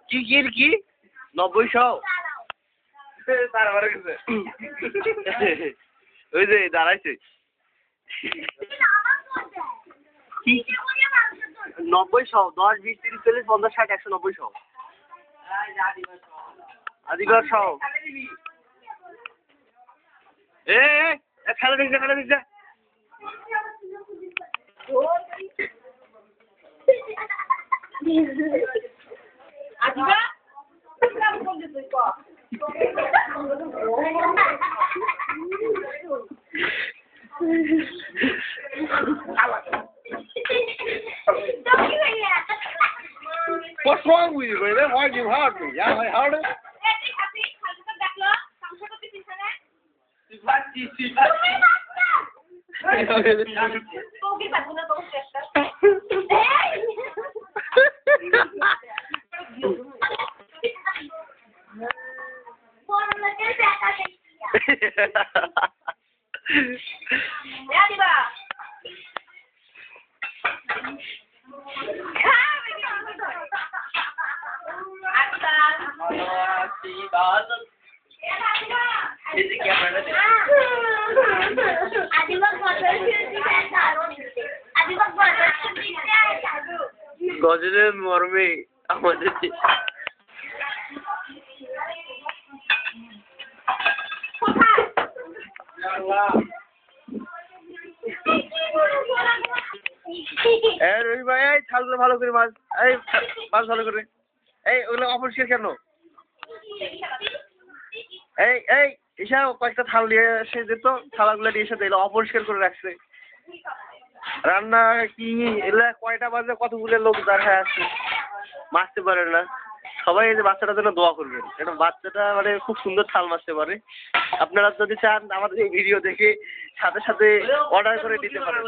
কি কি 90-100 ওই যে দাঁড়াইছে 90-100 10 20 30 40 50 60 190-100 আদিবার 100 খেলা দেখছে Adiba What's wrong with you, baby? Why do you hurt me? Yeah, I hurt it. গজলের মর্মে আমাদের রবি ভাই এই ছালগুলো ভালো করে মাছ ভালো করে এই ওগুলো অপরিষ্কার কেন এই এসব কয়েকটা থাল নিয়ে এসে যেত থালাগুলো নিয়ে এসে দিল অপরিষ্কার করে রাখছে রান্না কি এগুলা কয়টা বাজে কতগুলো লোক দাঁড়ায় আছে মারতে পারে না সবাই এই যে বাচ্চাটার জন্য দোয়া করবেন এটা বাচ্চাটা মানে খুব সুন্দর থাল মারতে পারে আপনারা যদি চান আমাদের এই ভিডিও দেখে সাথে সাথে অর্ডার করে দিতে পারেন